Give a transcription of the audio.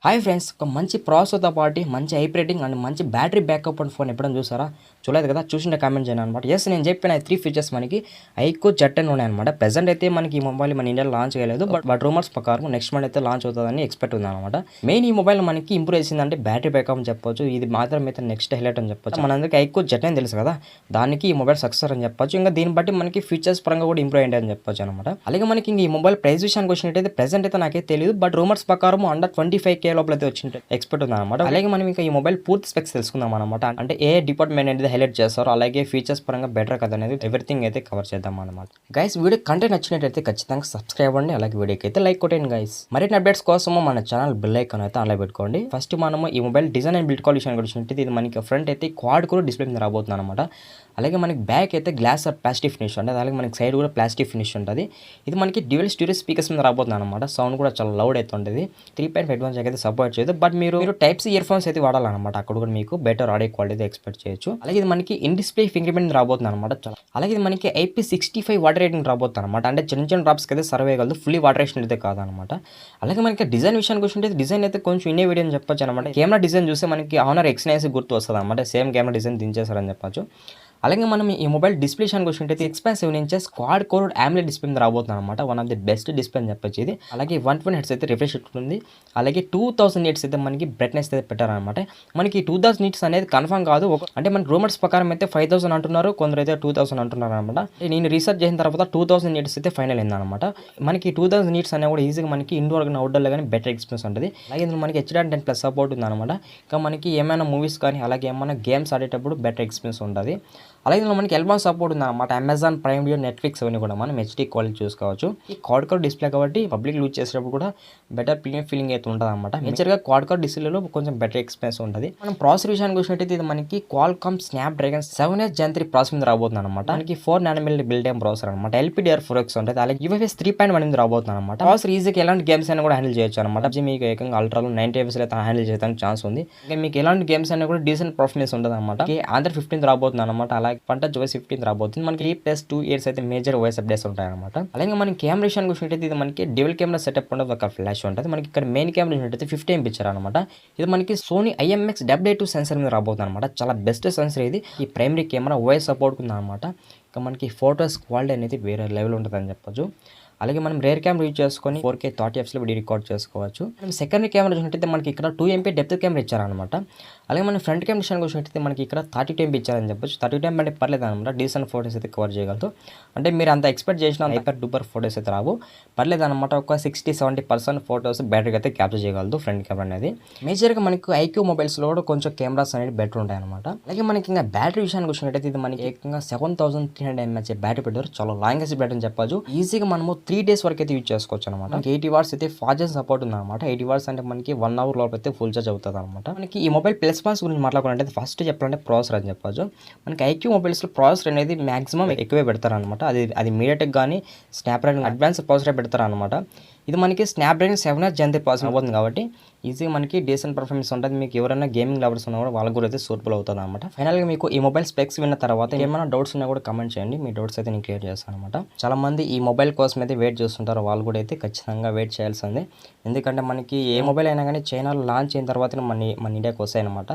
Hi friends, ఒక మంచి ప్రాసెసర్తో పాటు మంచి హైప్ రేటింగ్ అండ్ మంచి బ్యాటరీ బ్యాకప్ ఉన్న ఫోన్ ఎప్పుడైనా చూసారా? చూడలేదు కదా? చూసింటే కామెంట్ చేయండి అనమాట. ఎస్, నేను చెప్పిన 3 ఫీచర్స్ మనకి iQOO Z10 ఉన్నాయన్నమాట. ప్రెజెంట్ అయితే మనకి ఈ మొబైల్ మన ఇండియాలో లాంచ్ చేయలేదు, బట్ రూమర్స్ ప్రకారం నెక్స్ట్ మంత్ అయితే లాంచ్ అవుతుందని ఎక్స్పెక్ట్ ఉందన్నమాట. మెయిన్ ఈ మొబైల్ మనకి ఇంప్రూవ్ చేసిందంటే బ్యాటరీ బ్యాకప్ అని చెప్పొచ్చు. ఇది మాత్రం అయితే నెక్స్ట్ హైలైట్ అని చెప్పొచ్చు. మనందరికీ iQOO Z10 తెలుసు కదా, దానికి ఈ మొబైల్ సక్సెస్ అని చెప్పొచ్చు. ఇంకా దీన్ని బట్టి మనకి ఫీచర్స్ పరంగా కూడా ఇంప్రూవ్ అయ్యింది అని చెప్పొచ్చు అనమాట. అలాగే మనకి ఈ మొబైల్ ప్రైస్ విషయానికి వచ్చినట్టయితే ప్రెజెంట్ అయితే నాకైతే తెలియదు, బట్ రూమర్స్ ప్రకారం అండర్ 25K లోపల అయితే వచ్చింది ఎక్స్పెక్ట్ ఉంది అనమాట. అలాగే మనం ఇంకా ఈ మొబైల్ పూర్తి స్పెక్స్ తెలుసుకుందాం అనమాట. అంటే ఏ డిపార్ట్మెంట్ అనేది హైలైట్ చేస్తారో, అలాగే ఫీచర్స్ పరంగా బెటర్ కదా అనేది ఎవ్రీథింగ్ అయితే కవర్ చేద్దాం అనమాట. గైస్, వీడియో కంటెంట్ నచ్చినట్టయితే ఖచ్చితంగా సబ్స్క్రైబ్ అండి, అలాగే వీడియోకి అయితే లైక్ కొట్టండి గైస్. మరిన్ని అప్డేట్స్ కోసం మన ఛానల్ బెల్ ఐకాన్ అయితే ఆన్లో పెట్టుకోండి. ఫస్ట్ మనము ఈ mobile design and build quality గురించి ఇది మనకి ఫ్రంట్ అయితే క్వాడ్ కూడా డిస్ప్లే మీద రాబోతుంది అనమాట. అలాగే మనకి బ్యాక్ అయితే గ్లాస్ ఆర్ ప్లాస్టిక్ ఫినిష్ ఉంటుంది, అలాగే మనకి సైడ్ కూడా ప్లాస్టిక్ ఫినిష్ ఉంటుంది. ఇది మనకి డ్యూయల్ స్టీరియో స్పీకర్స్ మీద రాబోతుంది అనమాట. సౌండ్ కూడా చాలా లౌడ్ అయితే ఉంటుంది. 3.5 అయితే సపోర్ట్ చేయదు, బట్ మీరు టైప్ సి ఇయర్ ఫోన్స్ అయితే వాడాలన్నమాట. అక్కడ కూడా మీకు బెటర్ ఆడియో క్వాలిటీ అయితే ఎక్స్పెక్ట్ చేయొచ్చు. అలాగే ఇది మనకి ఇన్ డిస్ప్లే ఫింగర్ ప్రింట్ రాబోతుంది అనమాట. అలాగే ఇది మనకి IP65 వాటర్ రేటింగ్ రాబోతుంది అనమాట. అంటే చిన్న చిన్న డ్రాప్స్కి అయితే సర్వే కలదు, ఫుల్లీ వాటర్ రేషన్ అయితే కాదనమాట. అలాగే మనకి డిజైన్ విషయానికి వచ్చినట్టు డిజైన్ అయితే కొంచెం ఇన్నోవేటివ్ అని చెప్పొచ్చు అనమాట. కెమెరా డిజైన్ చూస్తే మనకి Honor X9 గుర్తు వస్తుంది అనమాట. సేమ్ కెమెరా డిజైన్ దించేశారని చెప్పొచ్చు. అలాగే మనం ఈ మొబైల్ డిస్ప్లే విషయానికి వచ్చినట్టయితే 6.7 inches quad core AMOLED display మీద రాబోతుంది అనమాట. One of the best display అని చెప్పొచ్చు ఇది. అలాగే 120 హెర్ట్జ్ అయితే రిఫ్రెష్ ఉంటుంది. అలాగే 2000 నిట్స్ అయితే మనకి బ్రైట్నెస్ అయితే పెట్టారనమాట. మనకి 2000 నిట్స్ అనేది కన్ఫర్మ్ కాదు, అంటే మనకి రూమర్స్ ప్రకారం అయితే 5000 అంటున్నారు, కొందరు అయితే 2000 అంటున్నారు అనమాట. నేను రీసెర్చ్ చేసిన తర్వాత 2000 నిట్స్ అయితే ఫైనల్ అయిందనమాట. మనకి 2000 నిట్స్ అనేవి కూడా ఈజీగా మనకి ఇండోర్ కానీ అవుట్డోర్లో కానీ బెటర్ ఎక్స్పీరియన్స్ ఉంటుంది. అలాగే మనకి HDR10+ సపోర్ట్ ఉంది అనమాట. ఇంకా మనకి ఏమైనా మూవీస్ కానీ అలాగే ఏమైనా గేమ్స్ ఆడేటప్పుడు బెటర్ ఎక్స్పీరియన్స్ ఉంటుంది. అలాగే మనకి ఎల్బాన్ సపోర్ట్ ఉంది అనమాట. అమెజాన్ ప్రైమ్ వీడియో, నెట్ఫ్లిక్స్ అవన్నీ కూడా మనం HD క్వాలిటీ చూసుకోవచ్చు. ఈ క్వాడ్ కోర్ డిస్ప్లే కాబట్టి పబ్లిక్ యూజ్ చేసేటప్పుడు కూడా బెటర్ ప్రీమియం ఫీలింగ్ అయితే ఉంటుంది అనమాట. మేజర్గా క్వాడ్ కోర్ డిస్ప్లేలో కొంచెం బెటర్ ఎక్స్పీరియన్స్ ఉంటుంది. మనం ప్రాసెసర్ విషయానికి వచ్చినట్టయితే ఇది మనకి Qualcomm Snapdragon 7 Gen 3 ప్రాసెసర్ మీద రాబోతుంది అనమాట. మనకి 4 nm బిల్డ్ టైమ్ ప్రాసెసర్ అనమాట. LPDDR4X ఉంటుంది. అలాగే UFS 3.1 మీద రాబోతుంది అనమాట. ప్రాసెసర్ ఈజీగా ఎలాంటి గేమ్స్ అయినా కూడా హ్యాండిల్ చేయొచ్చు అనమాట. మీకు ఏకంగా అల్ట్రాలో 90 FPS అయితే హ్యాండిల్ చేయడానికి ఛాన్స్ ఉంది. ఇంకా మీకు ఎలాంటి గేమ్స్ అయినా కూడా డీసెంట్ పర్ఫార్మెన్స్ ఉంటుంది అనమాట. Android 15 రాబోతుంది అనమాట. అలాగే పంటజ్ OS 15 రాబోతుంది. మనకి 3+2 ఇయర్స్ అయితే మేజర్ OS అప్డేట్స్ ఉంటాయి అనమాట. అలాగే మనకి కెమెరా విషయానికి వచ్చినట్టయితే ఇది మనకి డ్యూయల్ కెమెరా సెటప్ ఉంటుంది, ఒక ఫ్లాష్ ఉంటుంది. మనకి ఇక్కడ మెయిన్ కెమెరా చూసినట్టయితే 50 MP అనమాట. ఇది మనకి సోనీ IMX88 సెన్సర్ మీద రాబోతుంది అనమాట. చాలా బెస్ట్ సెన్సర్ ఇది. ఈ ప్రైమరీ కెమెరా OS సపోర్ట్ ఉంది అనమాట. ఇంకా మనకి ఫోటోస్ క్వాలిటీ అనేది వేరే లెవెల్ ఉంటుంది అని చెప్పొచ్చు. అలాగే మనం రేర్ కెమెరా యూజ్ చేసుకొని 4K 30 FPS వీడియో రికార్డ్ చేసుకోవచ్చు. మనం సెకండరీ కెమెరా చూసినట్టయితే మనకి ఇక్కడ 2 MP డెప్త్ కెమెరా ఇచ్చారనమాట. అలాగే మనం ఫ్రంట్ కెమెరా విషయానికి వచ్చినట్టయితే మనకి ఇక్కడ 32 MP ఇచ్చారని చెప్పొచ్చు. 32 MP అంటే పర్లేదు అనమాట, డీసెంట్ ఫోటోస్ అయితే కవర్ చేయగలదు. అంటే మీరు అంత ఎక్స్పెక్ట్ చేసిన హైపర్ డూపర్ ఫోటోస్ అయితే రావు, పర్లేదు అనమాట. ఒక 60-70% ఫోటోస్ బ్యాటరీ అయితే క్యాప్చర్ చేయగలదు ఫ్రంట్ కెమెరా అనేది. మేజర్గా మనకు iQOO మొబైల్స్లో కూడా కొంచెం కెమెరాస్ అనేది బెటర్ ఉంటాయి అనమాట. అలాగే మనకి ఇంకా బ్యాటరీ విషయానికి వచ్చినట్టయితే ఇది మనకి ఏకంగా 7300 mAh బ్యాటరీ పెట్టారు. చాలా లాంగెస్ట్ బ్యాటరీ అని చెప్పొచ్చు. ఈజీగా మనము 3 days వరకు అయితే యూజ్ చేసుకోవచ్చు అనమాట. 80 watts అయితే ఫాస్ట్ ఛార్జింగ్ సపోర్ట్ ఉంది అనమాట. 80 watts అంటే మనకి 1 hour లోపు అయితే ఫుల్ ఛార్జ్ అవుతుంది అనమాట. మనకి ఈ మొబైల్ ప్లస్ పాయింట్స్ గురించి మాట్లాడుకుంటే ఫస్ట్ చెప్పాలంటే ప్రాసెసర్ అని చెప్పొచ్చు. మనకి iQOO మొబైల్స్లో ప్రాసెసర్ అనేది మాక్సిమం ఎక్కువే పెడతారు అనమాట. అది మీడియాటెక్ కానీ స్నాప్డ్రాగన్ అడ్వాన్స్ ప్రాసెసర్ పెడతారు అనమాట. ఇది మనకి స్నాప్డ్రాగన్ 7 Gen 3 ప్రాసెసర్ అవుతుంది కాబట్టి ఈజీగా మనకి డీసెంట్ పర్ఫార్మెన్స్ ఉంటుంది. మీకు ఎవరైనా గేమింగ్ లవర్స్ ఉన్నా కూడా వాళ్ళకి కూడా అయితే సూటబుల్ అవుతుంది అనమాట. ఫైనల్గా మీకు ఈ మొబైల్ స్పెక్స్ విన్న తర్వాత ఏమైనా డౌట్స్ ఉన్నా కూడా కమెంట్ చేయండి. మీ డౌట్స్ అయితే నేను క్లియర్ చేస్తాను అనమాట. చాలా మంది ఈ మొబైల్ కోసం అయితే వెయిట్ చేస్తుంటారు, వాళ్ళు కూడా అయితే ఖచ్చితంగా వెయిట్ చేయాల్సిందే. ఎందుకంటే మనకి ఏ మొబైల్ అయినా కానీ చైనాలో లాంచ్ అయిన తర్వాత మన ఇండియాకి వస్తాయి అనమాట.